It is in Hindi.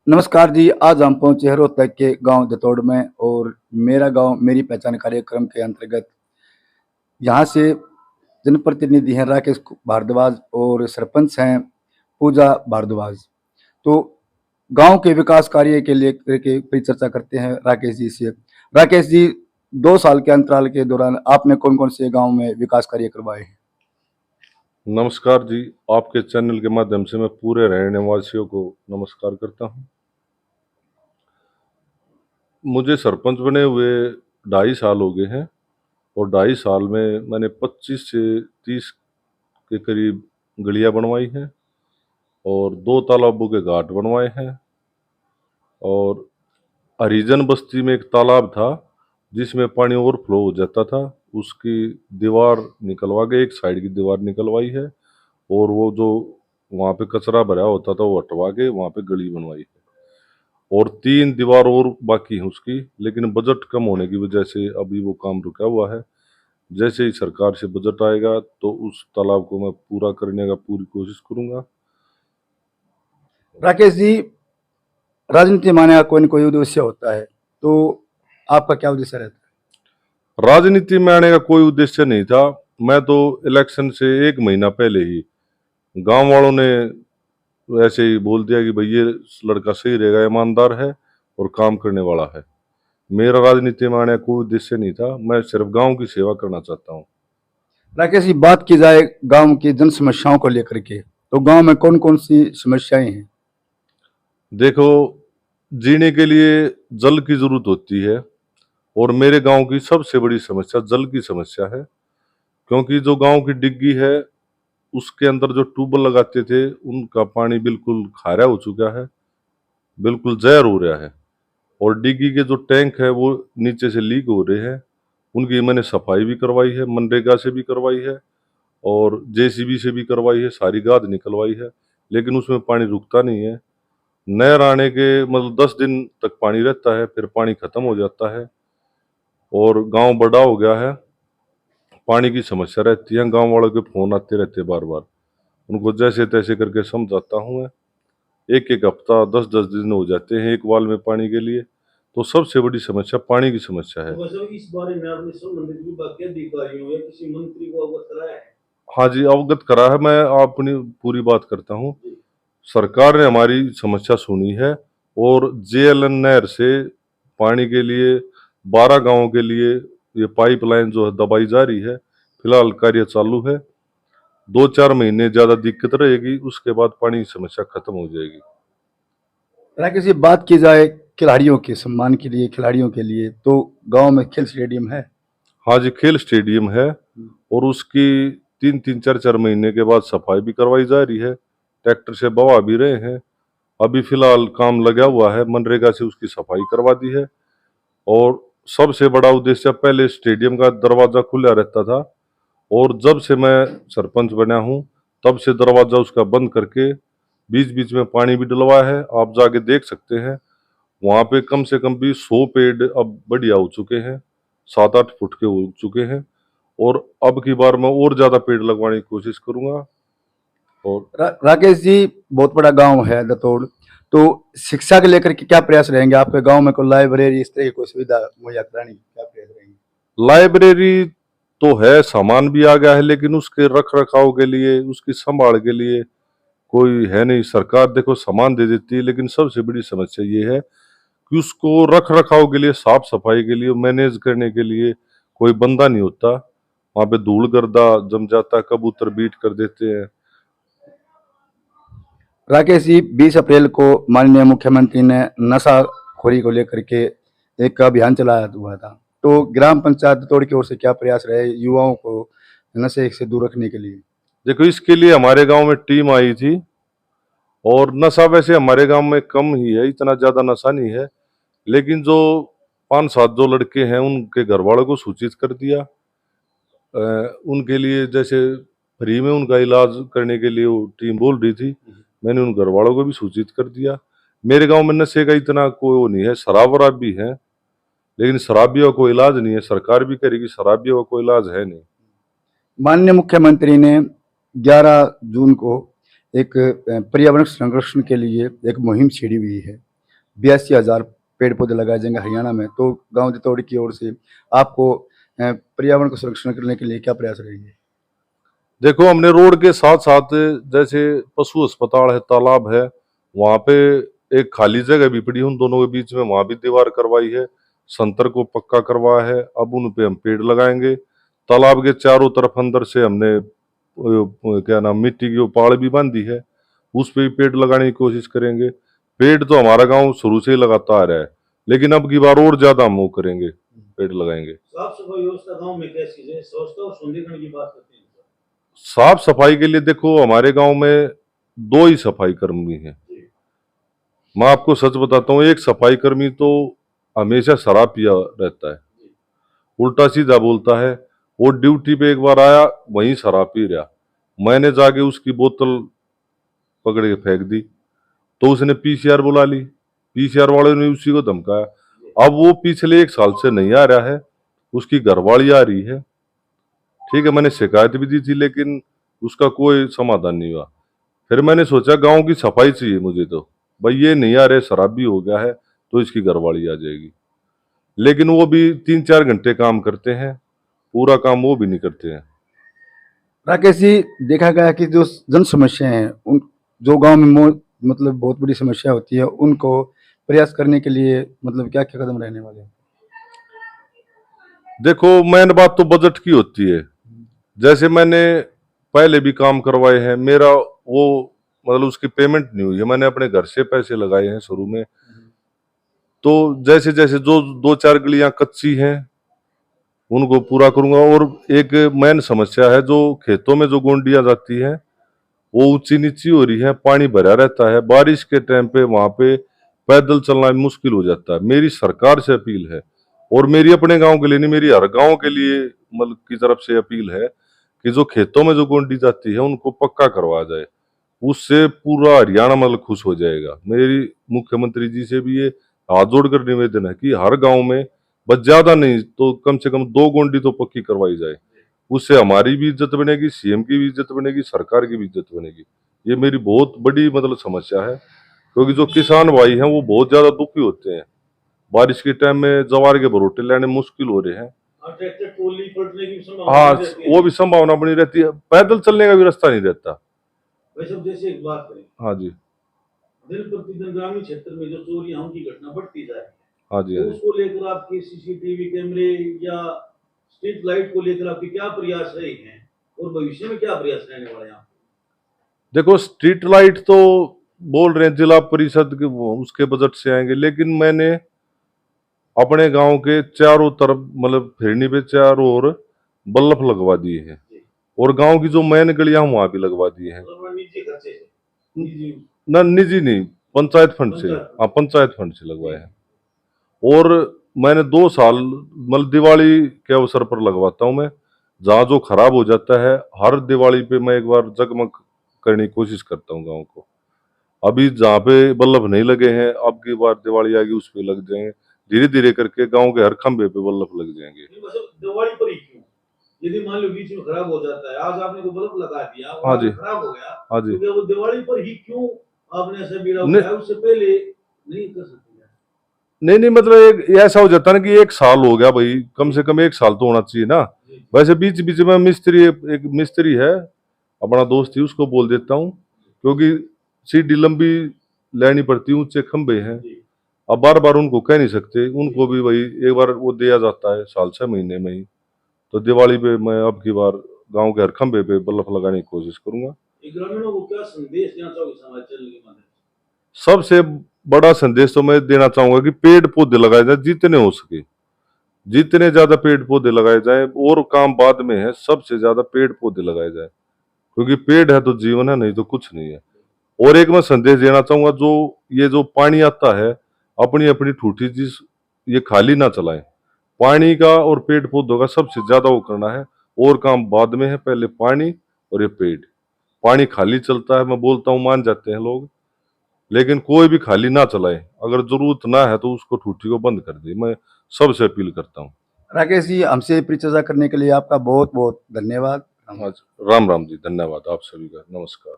नमस्कार जी, आज हम पहुंचे हैं रोहतक के गांव दतोड़ में और मेरा गांव मेरी पहचान कार्यक्रम के अंतर्गत यहाँ से जनप्रतिनिधि हैं राकेश भारद्वाज और सरपंच हैं पूजा भारद्वाज। तो गांव के विकास कार्य के लिए के परिचर्चा करते हैं राकेश जी से। राकेश जी, 2 साल के अंतराल के दौरान आपने कौन कौन से गाँव में विकास कार्य करवाए हैं? नमस्कार जी। आपके चैनल के माध्यम से मैं पूरे रहने वासियों को नमस्कार करता हूं। मुझे सरपंच बने हुए 2.5 साल हो गए हैं और 2.5 साल में मैंने 25 से 30 के करीब गलियां बनवाई हैं और 2 तालाबों के घाट बनवाए हैं। और हरिजन बस्ती में एक तालाब था जिसमें पानी ओवरफ्लो हो जाता था, उसकी दीवार निकलवा के एक साइड की दीवार निकलवाई है और वो जो वहाँ पे कचरा भरा होता था वो हटवा के वहाँ पे गली बनवाई है। और 3 दीवार और बाकी है उसकी, लेकिन बजट कम होने की वजह से अभी वो काम रुका हुआ है। जैसे ही सरकार से बजट आएगा तो उस तालाब को मैं पूरा करने का पूरी कोशिश करूंगा। राकेश जी, राजनीति माने का कोई न कोई उद्देश्य होता है, तो आपका क्या उद्देश्य रहता है? राजनीति में आने का कोई उद्देश्य नहीं था। मैं तो इलेक्शन से 1 महीना पहले ही गांव वालों ने ऐसे ही बोल दिया कि भाई ये लड़का सही रहेगा, ईमानदार है और काम करने वाला है। मेरा राजनीति में आने का कोई उद्देश्य नहीं था, मैं सिर्फ गांव की सेवा करना चाहता हूँ। राकेश जी, बात की जाए गांव की जन समस्याओं को लेकर के, तो गांव में कौन कौन सी समस्याएं हैं? देखो, जीने के लिए जल की जरूरत होती है और मेरे गांव की सबसे बड़ी समस्या जल की समस्या है। क्योंकि जो गांव की डिग्गी है उसके अंदर जो ट्यूबवेल लगाते थे उनका पानी बिल्कुल खारा हो चुका है, बिल्कुल जहर हो रहा है। और डिग्गी के जो टैंक है वो नीचे से लीक हो रहे हैं। उनकी मैंने सफाई भी करवाई है, मनरेगा से भी करवाई है और जेसीबी से भी करवाई है, सारी गाद निकलवाई है, लेकिन उसमें पानी रुकता नहीं है। नहर आने के मतलब 10 दिन तक पानी रहता है, फिर पानी खत्म हो जाता है और गांव बड़ा हो गया है, पानी की समस्या रहती है। गांव वालों के फोन आते रहते बार बार, उनको जैसे तैसे करके समझाता हूँ मैं। एक एक हफ्ता 10-10 दिन हो जाते हैं एक वाल में पानी के लिए। तो सबसे बड़ी समस्या पानी की समस्या है। तो वैसे इस बारे में आपने संबंधित विभाग के अधिकारियों या किसी मंत्री को अवगत कराया है? हाँ जी, अवगत करा है। मैं अपनी पूरी बात करता हूँ। जी। सरकार ने हमारी समस्या सुनी है और जेएलएन नहर से पानी के लिए 12 गांवों के लिए ये पाइपलाइन जो है दबाई जा रही है। फिलहाल कार्य चालू है। 2-4 महीने ज्यादा दिक्कत रहेगी, उसके बाद पानी की समस्या खत्म हो जाएगी। राकेश जी, बात की जाए खिलाड़ियों के सम्मान के लिए, खिलाड़ियों के लिए, तो गांव में खेल स्टेडियम है? हाँ जी, खेल स्टेडियम है और उसकी 3-3, 4-4 महीने के बाद सफाई भी करवाई जा रही है। ट्रैक्टर से बवा भी रहे हैं। अभी फिलहाल काम लगा हुआ है, मनरेगा से उसकी सफाई करवा दी है। और सबसे बड़ा उद्देश्य, पहले स्टेडियम का दरवाजा खुला रहता था और जब से मैं सरपंच बना हूँ तब से दरवाजा उसका बंद करके बीच बीच में पानी भी डलवाया है। आप जाके देख सकते हैं, वहां पे कम से कम भी 100 पेड़ अब बढ़िया हो चुके हैं, 7-8 फुट के हो चुके हैं। और अब की बार मैं और ज्यादा पेड़ लगवाने की कोशिश करूंगा। और राकेश जी, बहुत बड़ा गांव है दतोड़, तो शिक्षा के लेकर के क्या प्रयास रहेंगे आपके गांव में? कोई लाइब्रेरी इस तरह की कोई सुविधा मुहैया कराने की क्या प्रयास रहेंगे? लाइब्रेरी तो है, सामान भी आ गया है, लेकिन उसके रख रखाव के लिए, उसकी संभाल के लिए कोई है नहीं। सरकार देखो सामान दे देती है, लेकिन सबसे बड़ी समस्या ये है कि उसको रख रखाव के लिए, साफ सफाई के लिए, मैनेज करने के लिए कोई बंदा नहीं होता। वहां पे धूल गर्दा जम जाता है, कबूतर बीट कर देते हैं। राकेश जी, 20 अप्रैल को माननीय मुख्यमंत्री ने नशाखोरी को लेकर के एक अभियान चलाया हुआ था, तो ग्राम पंचायत दतोड़ की ओर से क्या प्रयास रहे युवाओं को नशे से दूर रखने के लिए? देखो, इसके लिए हमारे गांव में टीम आई थी और नशा वैसे हमारे गांव में कम ही है, इतना ज्यादा नशा नहीं है। लेकिन जो 5-7 जो लड़के हैं उनके घर वालों को सूचित कर दिया। उनके लिए जैसे फ्री में उनका इलाज करने के लिए वो टीम बोल रही थी, मैंने उन घर वालों को भी सूचित कर दिया। मेरे गांव में नशे का इतना कोई वो नहीं है, शराब वराब भी है, लेकिन शराबियों को इलाज नहीं है। सरकार भी करेगी, शराबियों का कोई इलाज है नहीं। माननीय मुख्यमंत्री ने 11 जून को एक पर्यावरण संरक्षण के लिए एक मुहिम छेड़ी हुई है, 82,000 पेड़ पौधे लगाए जाएंगे हरियाणा में। तो गांव दतौड़ की ओर से आपको पर्यावरण को संरक्षण करने के लिए क्या प्रयास रहेंगे? देखो, हमने रोड के साथ साथ जैसे पशु अस्पताल है, तालाब है, वहां पे एक खाली जगह भी पड़ी है, उन दोनों के बीच में वहां भी दीवार करवाई है, संतर को पक्का करवाया है। अब उन पे हम पेड़ लगाएंगे। तालाब के चारों तरफ अंदर से हमने क्या नाम, मिट्टी की वो पाड़ भी बांधी है, उस पे भी पेड़ लगाने की कोशिश करेंगे। पेड़ तो हमारा गांव शुरू से ही लगाता आ रहा है, लेकिन अब की बार और ज्यादा हम वो करेंगे, पेड़ लगाएंगे। साफ सफाई व्यवस्था गांव में कैसी है? स्वच्छता और सौंदर्यीकरण की बात करते हैं। साफ सफाई के लिए देखो, हमारे गांव में 2 ही सफाई कर्मी हैं। मैं आपको सच बताता हूँ, एक सफाई कर्मी तो हमेशा शराब पिया रहता है, उल्टा सीधा बोलता है। वो ड्यूटी पे एक बार आया, वहीं शराब पी रहा, मैंने जाके उसकी बोतल पकड़ के फेंक दी, तो उसने पीसीआर बुला ली, पीसीआर वाले ने उसी को धमकाया। अब वो पिछले 1 साल से नहीं आ रहा है, उसकी घरवाली आ रही है। ठीक है, मैंने शिकायत भी दी थी, लेकिन उसका कोई समाधान नहीं हुआ। फिर मैंने सोचा गांव की सफाई चाहिए मुझे, तो भाई ये नहीं आ रहे, शराबी हो गया है, तो इसकी घरवाली आ जाएगी। लेकिन वो भी 3-4 घंटे काम करते हैं, पूरा काम वो भी नहीं करते हैं। राकेश जी, देखा गया कि जो जन समस्याएं हैं, उन जो गांव में मतलब बहुत बड़ी समस्या होती है, उनको प्रयास करने के लिए मतलब क्या क्या कदम रहने वाले हैं? देखो, मेन बात तो बजट की होती है। जैसे मैंने पहले भी काम करवाए हैं, मेरा वो मतलब उसकी पेमेंट नहीं हुई है, मैंने अपने घर से पैसे लगाए हैं शुरू में। तो जैसे जैसे जो 2-4 गलियां कच्ची हैं उनको पूरा करूंगा। और एक मेन समस्या है, जो खेतों में जो गोंडियां जाती हैं वो ऊंची नीची हो रही है, पानी भरा रहता है, बारिश के टाइम पे वहां पे पैदल चलना भी मुश्किल हो जाता है। मेरी सरकार से अपील है, और मेरी अपने गांव के लिए नहीं, मेरी हर गांव के लिए मतलब की तरफ से अपील है कि जो खेतों में जो गोंडी जाती है उनको पक्का करवा जाए। उससे पूरा हरियाणा मतलब खुश हो जाएगा। मेरी मुख्यमंत्री जी से भी ये हाथ जोड़कर निवेदन है कि हर गांव में, बस ज्यादा नहीं तो कम से कम 2 गोंडी तो पक्की करवाई जाए। उससे हमारी भी इज्जत बनेगी, सीएम की भी इज्जत बनेगी, सरकार की भी इज्जत बनेगी। ये मेरी बहुत बड़ी मतलब समस्या है, क्योंकि जो किसान भाई हैं वो बहुत ज्यादा दुखी होते हैं। बारिश के टाइम में जवार के भरोटे लेने मुश्किल हो रहे हैं। ट्रैक्टर ट्रॉली पलटने की संभावना हाँ, रहती है। वो भी संभावना बनी रहती है, पैदल चलने का भी रास्ता नहीं रहता। वैसे अब जैसे एक बात करें, हाँ जी, दिन प्रतिदिन ग्रामीण क्षेत्र में जो चोरियां की घटना बढ़ती जा रही है, हाँ जी, तो हाँ जी। उसको लेकर आपके सीसीटीवी कैमरे या स्ट्रीट लाइट को लेकर आपके क्या प्रयास रहे हैं और भविष्य में क्या प्रयास रहने वाले हैं आपके? देखो, स्ट्रीट लाइट तो बोल रहे हैं जिला परिषद के, वो उसके बजट से आएंगे, लेकिन मैंने अपने गांव के चारों तरफ मतलब फिरनी पे चारों ओर बल्ब लगवा दिए हैं, और गांव की जो मेन गलियां वहां भी लगवा दिए हैं। मतलब निजी खर्चे से, निजी ना, निजी नहीं, पंचायत फंड से। पंचायत। हाँ, पंचायत फंड से लगवाए हैं। और मैंने 2 साल मतलब दिवाली के अवसर पर लगवाता हूँ मैं। जहाँ जो खराब हो जाता है, हर दिवाली पे मैं एक बार जगमग करने की कोशिश करता हूँ गांव को। अभी जहाँ पे बल्ब नहीं लगे हैं, अब की बार दिवाली आएगी उस पे लग जाएंगे। धीरे धीरे करके गांव के हर खंबे पे बल्ब लग जाएंगे। नहीं, मतलब दिवाली पर ही क्यों? यदि मान लो बीच में खराब हो जाता है, आज आपने को बल्ब लगा दिया और हाँ आज जी, खराब हो गया, हाँ जी। तो क्या वो दिवाली पर ही क्यों आपने ऐसा बीड़ा नहीं, उठाया? उससे पहले नहीं कर सकते? नहीं, नहीं, मतलब एक ऐसा हो जाता है ना कि 1 साल हो गया भाई, कम से कम 1 साल तो होना चाहिए ना। जी, वैसे बीच बीच में मिस्त्री, एक मिस्त्री है अपना दोस्त ही, उसको बोल देता हूँ, क्योंकि सीढ़ी लंबी लेनी पड़ती है, ऊंचे खंबे हैं। जी, अब बार बार उनको कह नहीं सकते, उनको भी वही एक बार वो दिया जाता है साल 6 महीने में ही। तो दिवाली पे मैं अब की बार गांव के हर खंबे पे बल्ब लगाने की कोशिश करूंगा। ये ग्रामीणों को क्या संदेश देना चाहोगे समाज चैनल के माध्यम से? सबसे बड़ा संदेश तो मैं देना चाहूंगा कि पेड़ पौधे लगाए जाए जितने हो सके, जितने ज्यादा पेड़ पौधे लगाए जाए, और काम बाद में है, सबसे ज्यादा पेड़ पौधे लगाए जाए, क्योंकि पेड़ है तो जीवन है, नहीं तो कुछ नहीं है। और एक मैं संदेश देना चाहूंगा, जो ये जो पानी आता है, अपनी अपनी ठूठी जिस ये खाली ना चलाएं। पानी का और पेड़ पौधों का सबसे ज्यादा वो करना है, और काम बाद में है, पहले पानी और ये पेड़। पानी खाली चलता है, मैं बोलता हूँ, मान जाते हैं लोग, लेकिन कोई भी खाली ना चलाए। अगर जरूरत ना है तो उसको ठूठी को बंद कर दे। मैं सबसे अपील करता हूँ। राकेश जी, हमसे परिचर्चा करने के लिए आपका बहुत बहुत धन्यवाद। राम राम जी, धन्यवाद आप सभी का, नमस्कार।